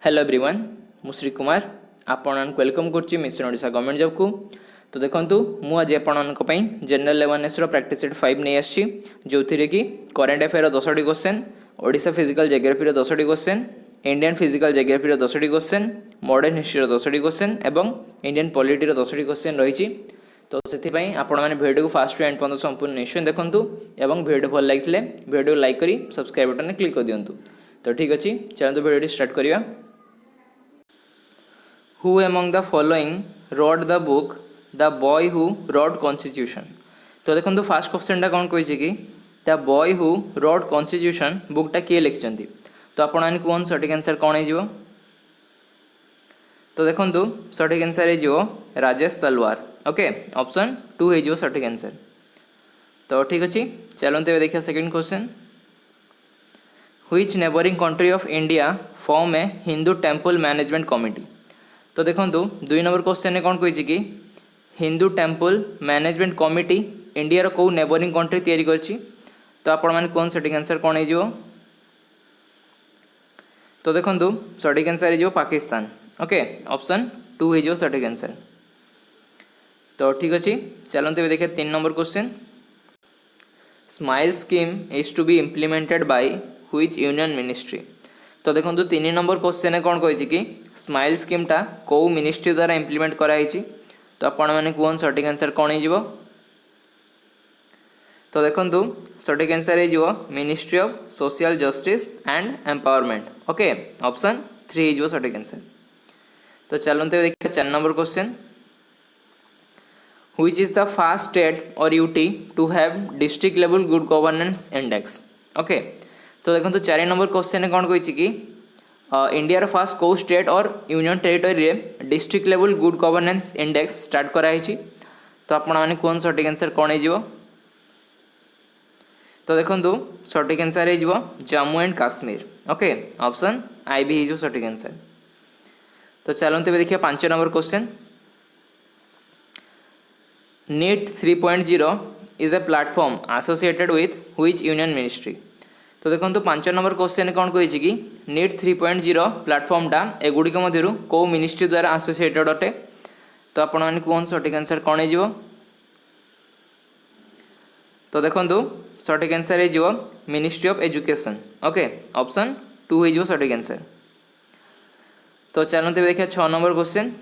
Hello everyone मु श्री कुमार आपण welcome करुच्ची मिशन ओडिशा गवर्नमेंट जॉब को। तो देखो मु आज आपण जनरल अवेयरनेस प्रैक्टिस सेट 5 नहीं आसी जो थी कि करेन्ट अफेयर 10टी क्वेश्चन, ओडिशा फिजिकल ज्योग्राफी 10टी क्वेश्चन, इंडियन फिजिकल ज्योग्राफी 10टी क्वेश्चन, मॉडर्न हिस्ट्री 10टी क्वेश्चन एवं इंडियन पॉलिटी 10टी क्वेश्चन रही। तो से आपण मैंने वीडियो को फास्ट टू एंड पर्यंत संपूर्ण निश्चय देखूँ और वीडियो भल लगे वीडियो लाइक करी सब्सक्राइब बटन क्लिक कर दिंतु। तो ठीक अच्छे चलते वीडियो स्टार्ट करिया। Who among the following wrote the book The Boy Who Wrote Constitution? तो देखो तो फास्ट क्वेश्चन कौन कही कि the boy who wrote constitution बुकटा किए लिखिं। तो आपण मैंने कौन सठिक आंसर कौन हो? तो देखो सठिक आंसर हो राजेश तलवार। ओके ऑप्शन 2 हो सठिक आंसर। तो ठीक अच्छे चलते देखिए second question. Which neighbouring country of India form a Hindu temple management committee? तो देखो 2 नंबर क्वेश्चन ने कौन कही कि Hindu temple management committee India रो नेबरिंग कंट्री तैयारी करछि। तो आपण मैंने कौन सठिक आंसर कौन हो? तो देखो सठिक आंसर हो पाकिस्तान। ओके ऑप्शन 2 हो सठिक आंसर। तो ठीक अच्छे चलते देखिए 3 number question. Smile scheme is to be implemented by which union ministry? तो देखो 3 नंबर क्वेश्चन ने कौन कही कि स्माइल स्कीमटा कौ मिनिस्ट्री द्वारा इम्प्लीमेंट कराई? तो आपण मैंने कौन सठिक आंसर कौन हो? तो देखो सठिक आंसर हो ministry of social justice and empowerment. Okay option 3 हो सठिक आंसर। तो चलते देखिए 4 number question. Which is the first state और UT to have district level good governance index? Okay तो देखो 4 नंबर क्वेश्चन ने कौन कही कि इंडिया फर्स्ट कौ स्टेट और यूनियन टेरिटरी रे district level good governance index start कराई? तो आपण मैंने कौन सठिक आंसर कौन हो? तो देखो सठिक आंसर हो Jammu and Kashmir. Okay option IB हो सठिक आंसर। तो चलते देखिए 5 number question. NEET 3.0 is a platform associated with which union ministry? तो देखो 5 नंबर क्वेश्चन ने कौन कही कि नीट 3.0 प्लेटफॉर्मटा एगुड़िक मध्य कौ मिनिस्ट्री द्वारा एसोसिएटेड अटे? तो आपण मैंने कौन सठिक आंसर कौन हो? तो देखो सठिक आंसर हो ministry of education. Okay option 2 हो सठिक आंसर। तो चलते देखिए 6 number question.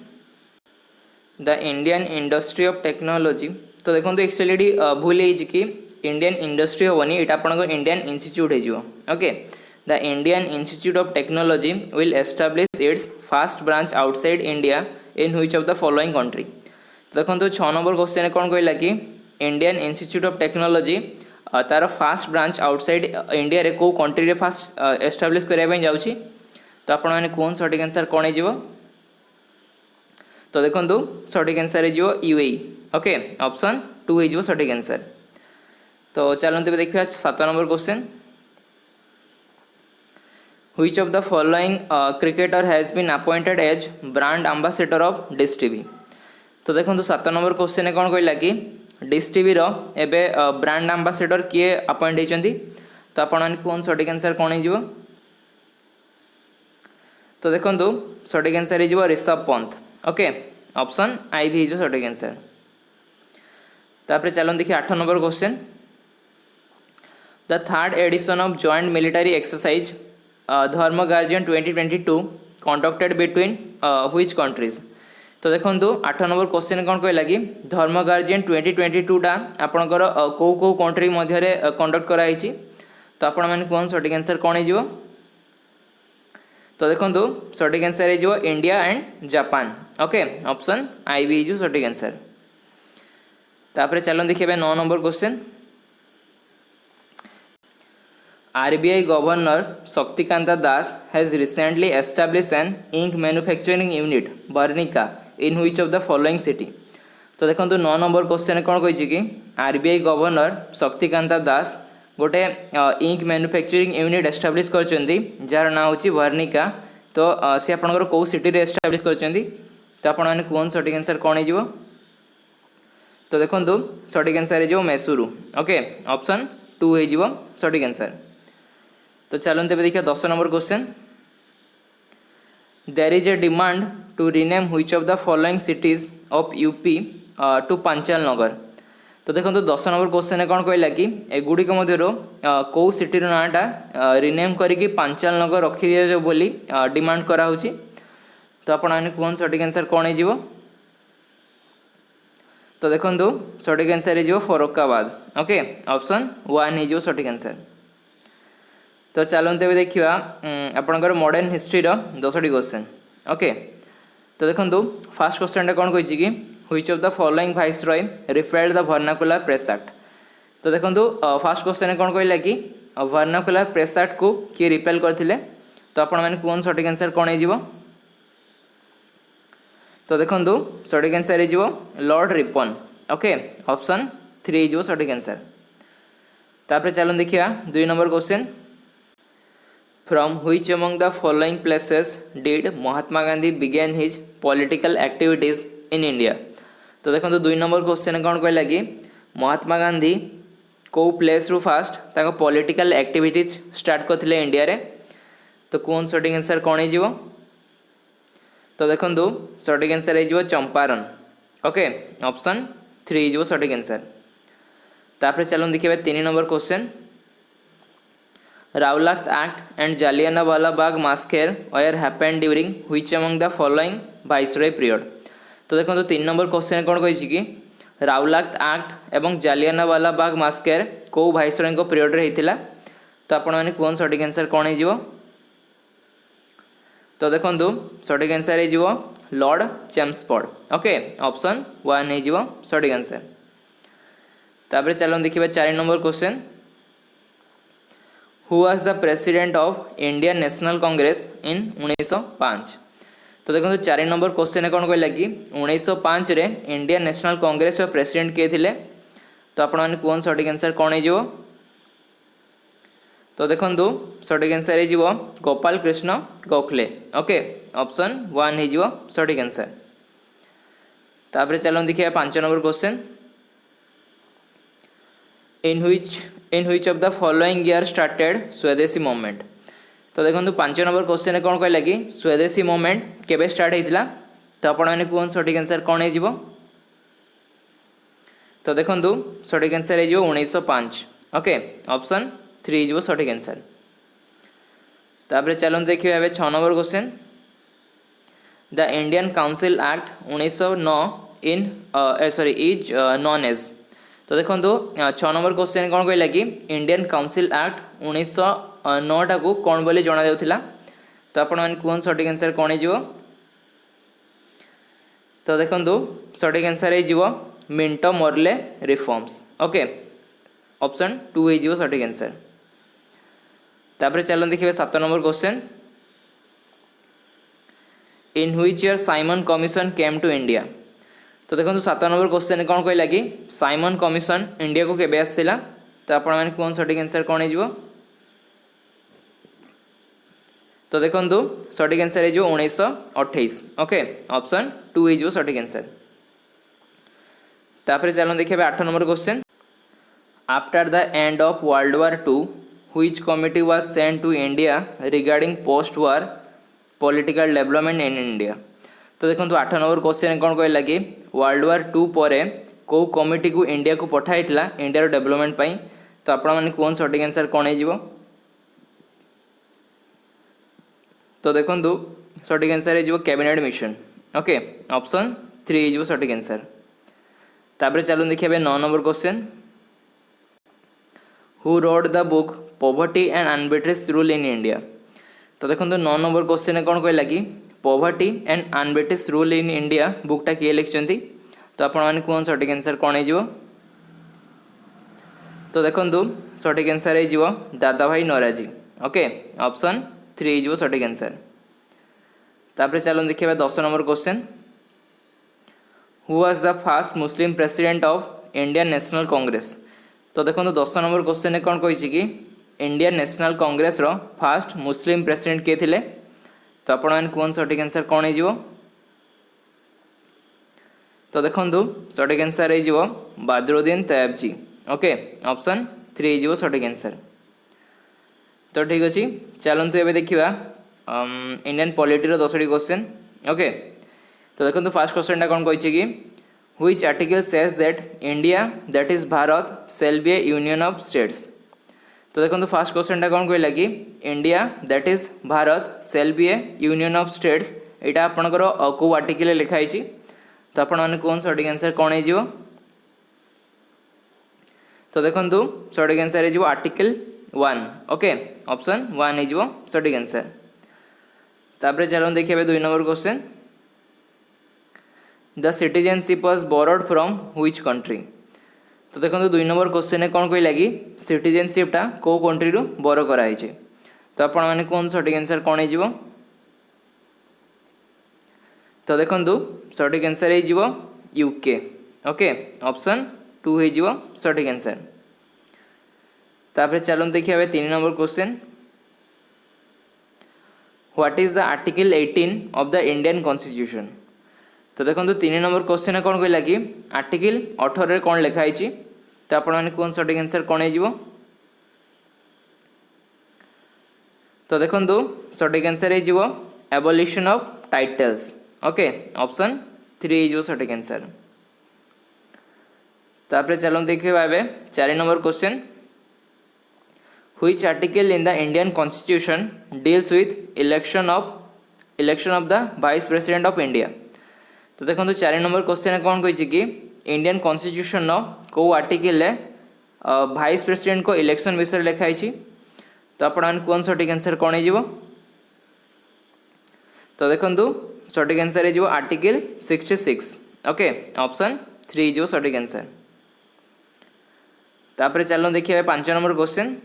The Indian industry of technology. तो देखो एक्चुअली भूल है कि इंडियन इंडस्ट्री होनी ये आपको इंडियन इंस्टीट्यूट हो। Okay the Indian institute of technology will establish it's first branch outside India in which of the following country? तो देखो 6 नंबर क्वेश्चन ने कौन कहला कि इंडियन इंस्टीट्यूट ऑफ टेक्नोलॉजी तार फास्ट ब्रांच आउटसाइड इंडिया रे को कंट्री रे फास्ट एस्टाब्लिश करने जाऊँगी? तो आपण मैंने कौन सठिक आंसर कौन हो? तो देखो सठिक आंसर हो UAE। ओके ऑप्शन 2 हो सठिक आंसर। तो चलते देखिए 7 number question. Which of the following cricketer has been appointed as brand ambassador of Dish TV? तो देखो 7 नंबर क्वेश्चन ने कौन कहला कि डिश टीवी रो एबे ब्रांड एम्बेसडर किए अपॉइंट होती? तो आपण मैंने कौन सठिक आंसर कौन हो? तो देखो सठिक आंसर हो Rishabh Pant. Okay option IB हो सठिक आंसर। तापर चलो देखिए 8 number question. The third edition of joint military exercise Dharma Guardian 2022 conducted between which countries? तो देखो 8 नंबर क्वेश्चन कौन कहला कि धर्म गार्जियन 2022टा आपणकर कौ कौ कंट्री मध्य कंडक्ट कराई? तो आपण मैंने कौन सठिक आंसर कौन हो? तो देखो सठिक आंसर हो India and Japan. Okay option IB हो सठिक आंसर। तापर चलो देखिए 9 number question. RBI Governor Shaktikanta Das has recently established an ink manufacturing unit Varnika in which of the following city? तो देखो 9 नंबर क्वेश्चन कौन कही कि RBI गवर्नर शक्तिकांता दास गोटे इंक मैन्युफैक्चरिंग यूनिट एस्टाब्लिश कर जार ना हूँ वर्णिका। तो सी आपंकर कौ सिटी रे एस्टाब्लिश कर? तो आपण मैंने कौन सठिक आंसर कौन हो? तो देखो सठिक आंसर हो मैसूरू। ओके ऑप्शन 2 हो सठिक आंसर। तो चलते देखिए 10 number question. There is a demand to rename which of the following cities of UP to Panchal Nagar. तो देखो 10 नंबर क्वेश्चन कौन कहला कि एगुड़िक मध्य कौ सिटीर नाटा रिनेम करके पांचाल नगर रखी दिया बोली डिमांड कराऊँगी। तो आपण मैंने कहूँ सठिक आंसर कौन हो। तो देखो सठिक आंसर हो फरुखाबाद। ओके ऑप्शन 1 हो सठिक आंसर। तो चलते तेज देखा आपंकर मॉडर्न हिस्ट्री 10टी क्वेश्चन। ओके तो देखो फास्ट क्वेश्चन कौन कही कि which of the following viceroy repelled the vernacular press act. तो देखो फास्ट क्वेश्चन कौन कहला कि वर्नाकुलर प्रेस एक्ट को किए रिपेल करते। तो आपण मैंने कहूँ सठिक आंसर कौन हो। तो देखो सठिक आंसर हो लॉर्ड रिपन। ओके ऑप्शन 3 हो सठिक आंसर। तापर चलो देखिए 2 number question from which among the following places did Mahatma Gandhi begin his political activities in India. तो देखो 2 नंबर क्वेश्चन कौन कहला कि महात्मा गांधी को प्लेस रु फास्ट ताको पॉलिटिकल एक्टिविटीज स्टार्ट करथिले इंडिया रे। तो कौन सठिक आंसर कौन हो। तो देखो सठिक आंसर हो चंपारण। ओके ऑप्शन 3 हो सठिक आंसर। तापर चलो देखिए 3 number question Rowlatt Act and Jallianwala Bagh massacre were happened during which among the following viceroy period. तो देखो 3 नंबर क्वेश्चन कौन कही कि रावलाट एक्ट एवं जालियानवाला बाग मास्केर को वाइसरॉय को पीरियड रे हेतिला। तो आपण माने कोन सठिक आंसर कौन हो। तो देखो सठिक आंसर हो लॉर्ड चेम्सफोर्ड। ओके ऑप्शन 1 हो सठिक आंसर। तापर चलो देखिए 4 number question who was the president of Indian National Congress in 1905। तो देखो 4 नंबर क्वेश्चन कौन कहला कि 1905 रे इंडियन नेशनल कांग्रेस प्रेसिडेंट किए थे। तो आपण मैंने कौन सठिक आंसर कौन हो। तो देखो सठिक आंसर हो गोपाल कृष्ण गोखले। ओके ऑप्शन 1 हो सठिक आंसर। तापर चलो देखिए 5 number question in which of the following year started स्वदेशी मूवमेंट। तो देखो 5 नंबर क्वेश्चन कौन कहला कि स्वदेशी मूवमेंट केबे स्टार्ट होता। तो आपण मैंने कौन सठिक आंसर कौन हो। तो देखो सठिक आंसर हो 1905। ओके ऑप्शन 3 हो सठिक आंसर। तापर चलो देखिए 6 number question the Indian council act 1909 in is known as. तो देखो 6 नंबर क्वेश्चन कौन कहला कि इंडियन काउंसिल एक्ट 1909 टाकू कौन बोली जना जाउथिला। तो आपण मैंने कौन सठिक आंसर कौन हो। तो देखो सठिक आंसर हो Minto Morley reforms. Okay option 2 हो सठिक आंसर। तापर चलो देखिए 7 number question in which year Simon commission came to India. तो देखो 7 नंबर क्वेश्चन कौन कहला कि साइमन कमीशन इंडिया को केबे आसथिला। तो आपण मैंने कौन सठिक आंसर कौन हो। तो देखो सठिक आंसर हो 1928। ओके ऑप्शन 2 हो सठिक आंसर। तापर चलो देखिए 8 number question after the end of world war 2 which committee was sent to India regarding post war political development in India. तो देखो 8 नंबर क्वेश्चन कौन कहला कि वर्ल्ड वार 2 पर कौ कमिटी को इंडिया को पठाइला इंडिया डेवलपमेंट पाई। तो आपण मैंने कौन सठिक आंसर कौन हो। तो देखो सठिक आंसर हो कैबिनेट मिशन। ओके ऑप्शन 3 हो सठिक आंसर। तापर चलो देखिए 9 number question who wrote the book poverty and un-British rule in India. तो देखो 9 नंबर क्वेश्चन कौन कहला कि poverty and un-British rule in India बुकटा किए लिखिंट। तो आपण मैंने कौन सठिक आंसर कौन हो। तो देखो सठिक आंसर हो दादा भाई नौराजी। ओके ऑप्शन 3 हो सठिक आंसर। तापर चलो देखिए 10 number question who was the first Muslim president of Indian National Congress. तो देखो 10 नंबर क्वेश्चन कौन कही कि Indian National Congress row first Muslim president किए थे। तो आपण मैंने कौन सठिक आंसर कौन हो। तो देखो सठिक आंसर हो बदरुद्दीन तैयबजी। ओके ऑप्शन 3 हो सठिक आंसर। तो ठीक अच्छे चलतु एवं देखा इंडियन पॉलिटी 10टी क्वेश्चन ओके। तो देखो फास्ट क्वेश्चन कौन कही कि which article says that India that is Bharat shall be A union of states. तो देखो फास्ट क्वेश्चन कौन कहला कि India that is Bharat shall be A union of states यहाँ आपंकर कौ आर्टिकल लिखाई। तो आपण मैंने कौन सठिक आंसर कौन हो। तो देखो सठिक आंसर हो आर्टिकल 1 ओके ऑप्शन 1 हो सठिक आंसर। तापर चलो देखिए 2 number question the citizenship was borrowed from which country. तो देखो 2 नंबर क्वेश्चन कौन कहला कि सिटीजनशिपटा को कंट्री रु बोरो कराई। तो आपण मैंने कौन सठिक आंसर कौन हो। तो देखो सठिक आंसर हो यूके ओके ऑप्शन 2 हो सठिक आंसर। तापर चलो देखिए 3 number question what is the article 18 of the Indian constitution. तो देखो 3 नंबर क्वेश्चन कौन कहला कि आर्टिकल 18 रे कौन लिखाई। तो आपण मैंने कौन सठिक आंसर कौन हो। तो देखो सठिक आंसर हो abolition of titles okay option 3 हो सठिक आंसर। तापर चलो देखिए 4 number question which article in the Indian constitution deals with election of the vice president of India. तो देखो 4 नंबर क्वेश्चन कौन कही कि इंडियन कॉन्स्टिट्यूशन को आर्टिकल वाइस प्रेसिडेंट को इलेक्शन विषय लिखाई। तो आप कौन सठिक आंसर कौन हो। तो देखो सठिक आंसर हो आर्टिकल 66 ओके ऑप्शन 3 हो सठिक आंसर। तापर चलो देखिए 5 number question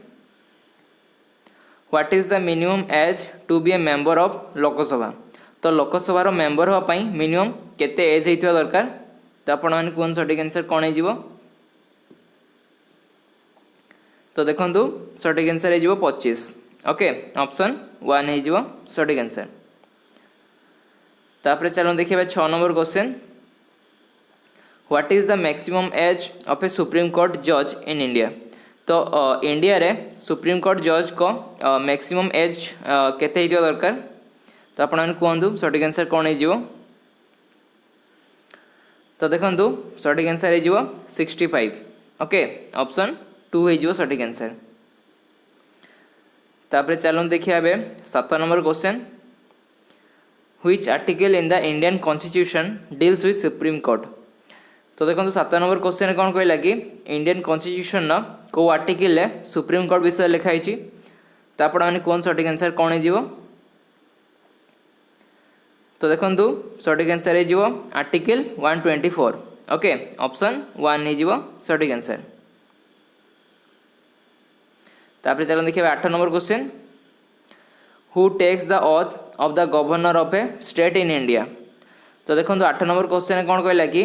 what is the minimum age to be a member of Lok Sabha. तो लोकसभा मेंबर होगापाई मिनिमम केते एज होता दरकार। तो आपण मैंने कौन सठिक आंसर कौन हो। तो देखो सठिक आंसर हो 25 ओके ऑप्शन 1 हो सठिक आंसर। तापर चलो देखिए 6 number question what is the maximum age of a supreme court जज इन इंडिया। तो इंडिया रे सुप्रीम कोर्ट जज को मैक्सिमम एज केते होता दरकार। तो आप कहतु सठिक आंसर कौन हो। तो देखो सठिक आंसर हो 65 ओके ऑप्शन 2 हो सठिक आंसर। तापर चलो देखिए 7 number question which article in the Indian constitution deals with supreme court. तो देखो 7 नंबर क्वेश्चन कौन कहला कि इंडियन कॉन्स्टिट्यूशन को आर्टिकल सुप्रीम कोर्ट विषय लिखाई। तो आप कौन सठिक आंसर कौन हो। तो देखो सठिक आंसर हो आर्टिकल 124 ओके ऑप्शन 1 हो सठिक आंसर। तापर चलो देखिए 8 number question who takes the oath of the governor of a state in India. तो देखो 8 नंबर क्वेश्चन कौन कहला कि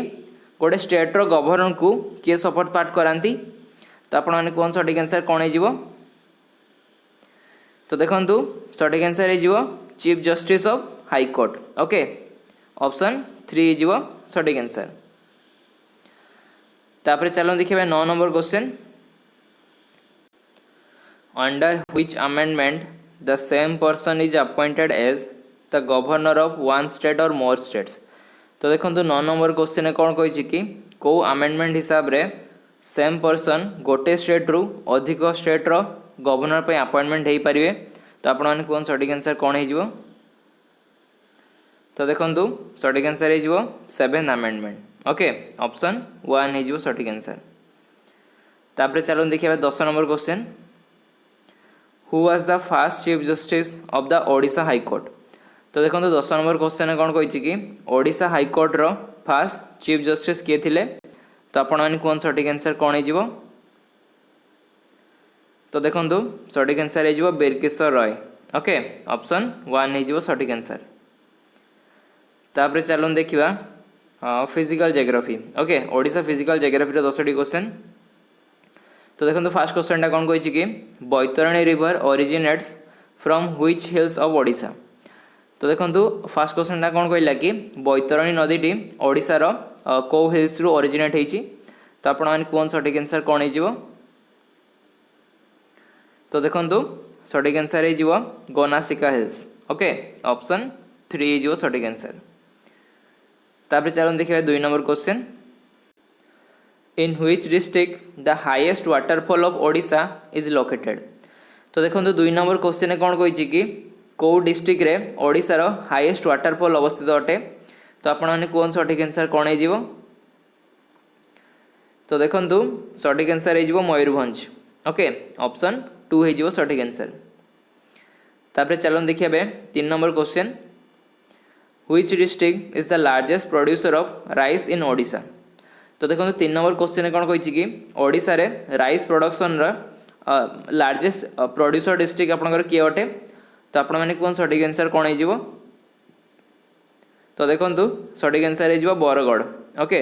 गोटे स्टेट्र गवर्नर को किए शपथ पाठ कराती। तो आप कौन सठिक आंसर कौन हो। तो देखो सठिक आंसर हो chief justice of high court okay option 3 हो सठिक आंसर। तापर चलो देखिए 9 number question under which amendment the same person is appointed as the governor of one state और मोर स्टेट्स। तो देखो 9 नंबर क्वेश्चन कौन कही कि कौ अमेंडमेंट हिसाब रे सेम पर्सन गोटे स्टेट रु अधिक स्टेट रो गवर्नर पे अपॉइंटमेंट हो पारे। तो आप कौन सठिक आंसर कौन हो। तो देखो सठिक आंसर हो 7th अमेंडमेंट ओके ऑप्शन 1 हो सठिक आंसर। तापर चलो देखिए 10 number question who was the first chief justice of the Odisha high court. तो देखो 10 नंबर क्वेश्चन कौन कही कि Odisha high court row first chief justice किए थे। तो आप कौन सठिक आंसर कौन हो। तो देखो सठिक आंसर हो बिरकिशोर रॉय ओके ऑप्शन 1 हो सठिक आंसर। तापर चलो देखा physical geography okay Odisha physical geography 10टी क्वेश्चन। तो देखो फास्ट क्वेश्चन कौन कही कि Baitarani river originates from which hills of Odisha. तो देखो फास्ट क्वेश्चन कौन कहला कि बैतरणी नदी ओडिशार कौ हिल्स रु ओरिजिनेट होती। तो आप कौन सठिक आंसर कौन हो। तो देखो सठिक आंसर हो गोनासिका हिल्स ओके ऑप्शन 3 हो सठिक आंसर। तापर चलो देखिए 2 number question in which district the highest waterfall of Odisha is located. तो देखो 2 नंबर क्वेश्चन कौन कही कि कौ डिस्ट्रिक्ट रे ओडिशार हाईएस्ट वाटरफॉल अवस्थित अटे। तो आपण मैंने कौन सठिक आंसर कौन हो। तो देखो सठिक आंसर हो मयूरभंज। ओके ऑप्शन 2 हो सठिक आंसर। तापर चलो देखिए 3 number question which district is the largest producer of rice in Odisha. तो देखो 3 नंबर क्वेश्चन कौन कही कि ओडिशा रे rice production largest producer district आपंकर किए अटे। तो आपण मैंने कौन सठिक आंसर कौन हो। तो देखो सठिक आंसर हो बरगढ़। ओके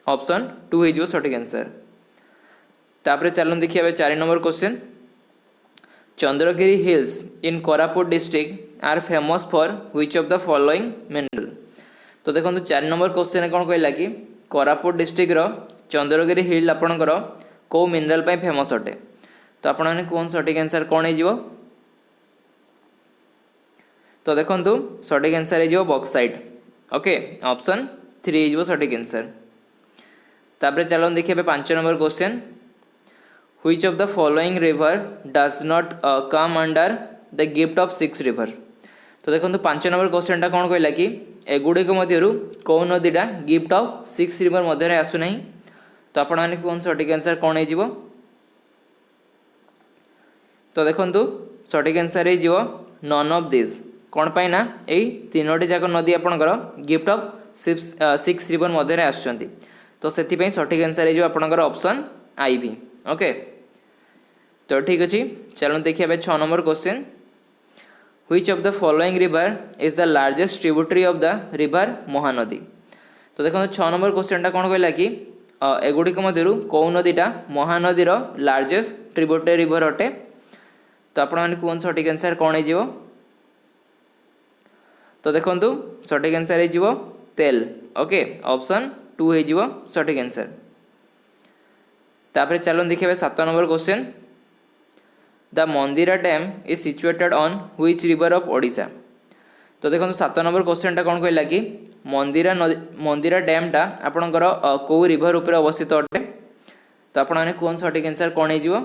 ऑप्शन 2 हो सठिक आंसर। तापर चलो देखिए 4 number question Chandragiri hills in Koraput district are famous for which of the following mineral. तो देखो 4 नंबर क्वेश्चन कौन कहला कि कोरापुट डिस्ट्रिक्ट रो चंद्रगिरी हिल आपणकर कौ मिनरल पे फेमस अटे। तो आपण मैंने कौन सठिक आंसर कौन हो। तो देखो सठिक आंसर हो बॉक्साइट। ओके ऑप्शन 3 हो सठिक आंसर। तापर चलो देखिए 5 number question which of the following river does not come under the gift of 6 river. तो देखो 5 नंबर क्वेश्चन कौन कहला कि एगुड़िक मध्यरु कौ नदीटा गिफ्ट ऑफ 6 रिवर मध्य आसुना। तो आपण मैंने कौन सठिक आंसर कौन हो। तो देखो सठिक आंसर हो नन ऑफ दिस कौन पाई ना यही 3टी जाक नदी आपणकर गिफ्ट ऑफ 6 रिवर मध्य आसुचंती। तो से सठिक आंसर हो आपणकर ऑप्शन आई भी। ओके तो ठीक अच्छे चलो देखिए 6 number question which of the following river is the largest tributary of the river Mahanadi. तो देखो 6 नंबर क्वेश्चन कौन कहला कि एगुड़िक मध्यरु कौ नदीटा महानदीर लार्जेस्ट ट्रिब्यूटरी रिवर अटे। तो आपण मैंने कौन सठिक आंसर कौन हो। तो देखो सठिक आंसर हो तेल। ओके ऑप्शन 2 हो सठिक आंसर। तापर चलो देखिए 7 number question the Mandira dam is situated on which river of Odisha. तो देखो 7 नंबर क्वेश्चन कौन कहला कि मंदिरा डैमटा आपणकर कौ रिवर उपर अवस्थित अटे। तो आपण मैंने कौन सठिक आंसर कौन हो।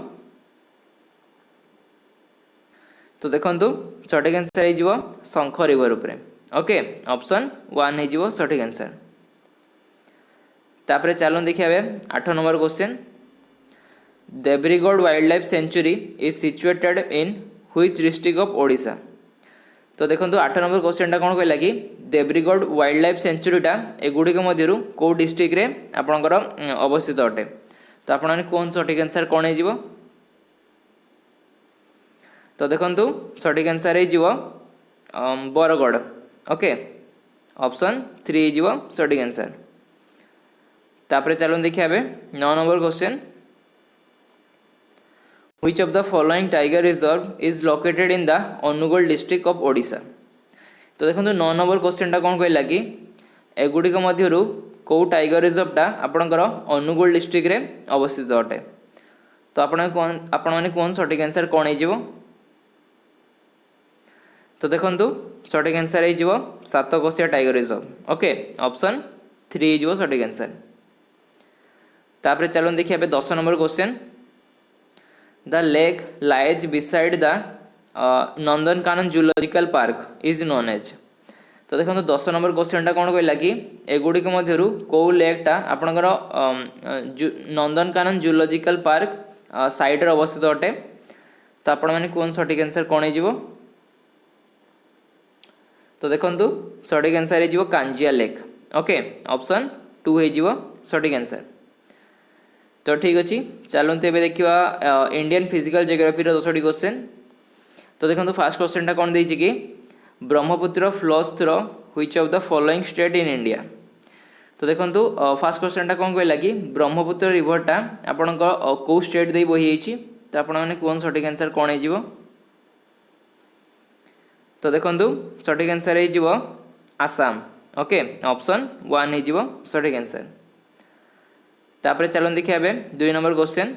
तो देखो सठिक आंसर हो शंख रिवर उपरे। ओके ऑप्शन 1 हो सठिक आंसर। तापर चलो देखिए 8 number question Debrigarh wildlife sanctuary is situated in which district of Odisha. तो देखो 8 नंबर क्वेश्चन कौन कहला कि देब्रीगढ़ वाइल्ड लाइफ सेंचुरीटा एगुड़िक मध्यरु कौ डिस्ट्रिक्ट रे आपणकर अवस्थित अटे। तो आपण मैंने कौन सठिक आंसर कौन हो। तो देखो सठिक आंसर हो बरगढ़। ओके ऑप्शन 3 हो सठिक आंसर। तापर चलो देखिए 9 number question which of the following tiger reserve is located in the Anugul district of Odisha. तो देखो 9 नंबर क्वेश्चन कौन कहला कि एगुड़िक मध्यरु कौ टाइगर रिजर्वटा आपणकर अनुगुल डिस्ट्रिक्ट रे अवस्थित अटे। तो आपण मैंने कौन सठिक आंसर कौन हो। तो देखो सठिक आंसर हो Satkosia tiger reserve. Okay option 3 हो सठिक आंसर। तापर चलो देखिए 10 number question the lake lies beside the Nandankanan zoological park is known as. तो देखो 10 नंबर क्वेश्चन कौन कहला कि एगुड़िक मध्यरु कौ लेकटा आपणकर नंदनकानन जूलॉजिकल पार्क साइड रे अवस्थित अटे। तो आपण मैंने कौन सठिक आंसर कौन हो। तो देखो सठिक आंसर हो कांजिया लेक। ओके ऑप्शन 2 हो सठिक आंसर। तो ठीक अच्छे चलते ए देखा इंडियन फिजिकल जियोग्राफी 10टी क्वेश्चन। तो देखो फास्ट क्वेश्चन कौन देछि कि Brahmaputra flows through which of the following state in India. तो देखो फास्ट क्वेश्चन कौन कहला कि ब्रह्मपुत्र रिवरटा आपण कौ स्टेट दे बही जाइछि। तो आपण मैंने कौन सठिक आंसर कौन हो। तो देखो सठिक आंसर हो आसाम। ओके ऑप्शन 1 हो सठिक आंसर। तापर चलो देखिए 2 number question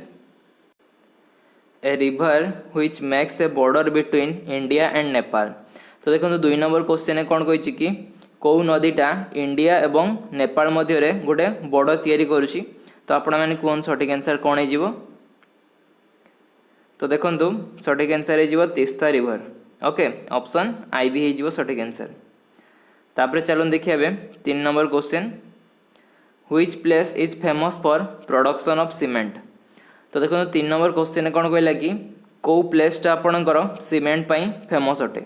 a river which makes a border between India and Nepal. तो देखो 2 नंबर क्वेश्चन कौन कही कि कौ नदीटा इंडिया एवं नेपाल मध्य गोटे बड़ तैयारी करुच्ची। तो आपण मैंने कहूँ सठिक आंसर कौन हो। तो देखो सठिक आंसर हो तीस्ता रिवर। ओके ऑप्शन आई भी हो सठिक आंसर। तापर चलो देखिए 3 number question which place is famous for production of cement. तो देखो 3 नंबर क्वेश्चन कौन कहला कि कौ प्लेसटा आपणकर सीमेंट पाई फेमस अटे।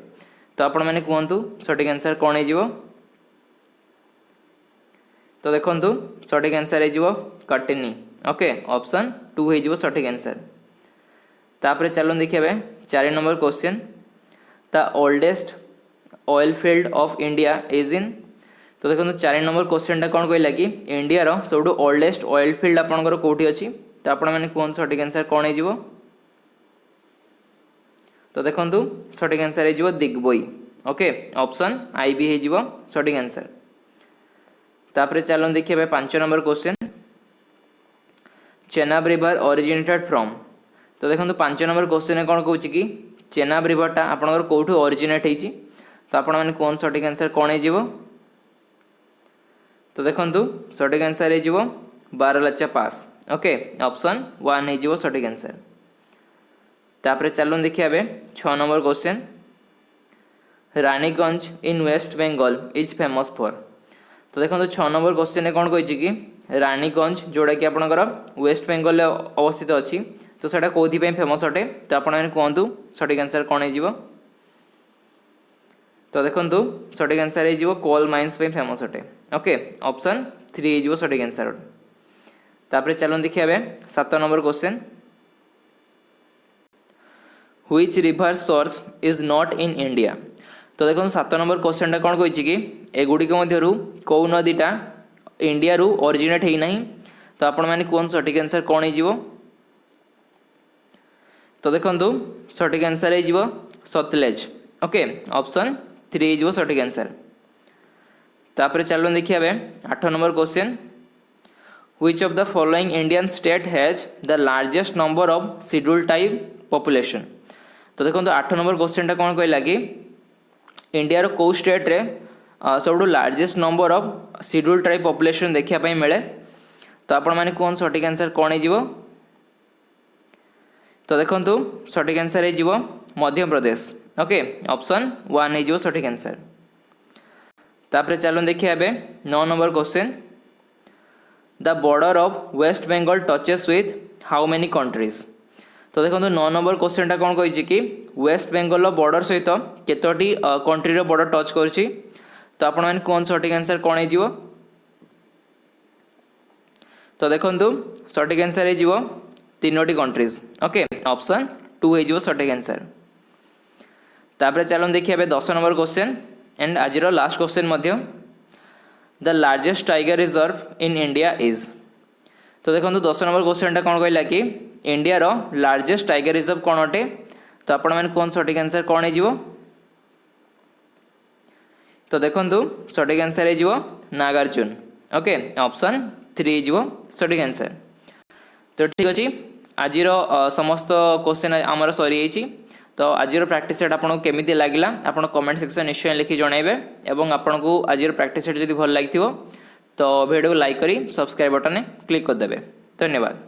तो आपण मैंने कहतु सठिक आंसर कौन हो। तो देखो सठिक आंसर हो कटनी। ओके ऑप्शन 2 हो सठिक आंसर। तापर चलो देखिए 4 number question the oldest oil field of India is in. तो देखो 4 नंबर क्वेश्चन कौन कहला कि इंडिया रो सबुठ ओल्डेस्ट ऑयल फील्ड आपंकर कौटी अच्छी। तो आपण मैंने कहूँ सठिक आंसर कौन हो। तो देखो सठिक आंसर हो दिग्बोई। ओके ऑप्शन आई भी हो सठिक आंसर। तापर चलो देखिए 5 number question Chenab river originated from. तो देखो 5 नंबर क्वेश्चन कौन कहूँ कि चेनाब रिवरटा आपंकर कौटू ओरिजिनेट होती। तो आपण मैंने कौन सठिक आंसर कौन हो। तो देखो सठिक आंसर हो बारलाचा पास। ओके ऑप्शन 1 हो सठिक आंसर। तापर चलो देखिए 6 number question Raniganj in West Bengal is famous for. तो देखो 6 नंबर क्वेश्चन कौन कही कि रानीगंज जोड़ा कि आपंकर वेस्ट बेंगल अवस्थित अच्छी। तो सैटा कौथि फेमस अटे। तो आपण मैंने कहतु सठिक आंसर कौन हो। तो देखो सठिक आंसर हो कोल माइंस फेमस अटे। ओके ऑप्शन 3 हो सठिक आंसर। तापर चलो देखिए 7 number question which river source is not in India. तो देखो 7 नंबर क्वेश्चन कौन कही कि एगुड़िक मध्यरु कौ नदीटा इंडिया रु ओरिजिनेट है नहीं। तो आपण मैंने कहूँ सठिक आंसर कौन हो। तो देखो सठिक आंसर हो सतलेज। ओके ऑप्शन 3 हो सठिक आंसर। तापर चलो देखिए 8 number question which of the following Indian state has the largest number of schedule type population. तो देखो 8 नंबर क्वेश्चन कौन कहला कि इंडिया रो कौ स्टेट रे सब largest number of schedule tribe population देखा मिले। तो आपण मैंने कहूँ सठिक आंसर कौन हो। तो देखो सठिक आंसर हो मध्य प्रदेश। ओके ऑप्शन 1 हो सठिक आंसर। तापर चलो देखिए 9 number question the border of West Bengal touches with how many countries. तो देखो 9 नंबर क्वेश्चन कौन कही कि वेस्ट बेंगल बॉर्डर सहित केतोटी कंट्री बॉर्डर टच करुच्ची। तो आपण मैंने कौन सठिक आंसर कौन हो। तो देखो सठिक आंसर हो 3टी कंट्रीज। ओके ऑप्शन 2 हो सठिक आंसर। तापर चलो देखिए 10 नंबर क्वेश्चन एंड आज last question the largest tiger reserve in India is. तो देखो 10 नंबर क्वेश्चन कौन कहला कि इंडिया रो लार्जेस्ट टाइगर रिजर्व कौन अटे। तो आपण मैंने कौन सठिक आंसर कौन हो। तो देखो सठिक आंसर हो नागार्जुन। ओके ऑप्शन 3 हो सठिक आंसर। तो ठीक अच्छे आज समस्त क्वेश्चन आमर सरी। तो आज प्रैक्टिस सेट आपको केमी लगे आप कमेंट सेक्शन निश्चय लिखि जनइबे और आपको आज प्रैक्टिस सेट जब भल लगी तो वीडियो को लाइक करी सब्सक्राइब बटन क्लिक करदे। धन्यवाद।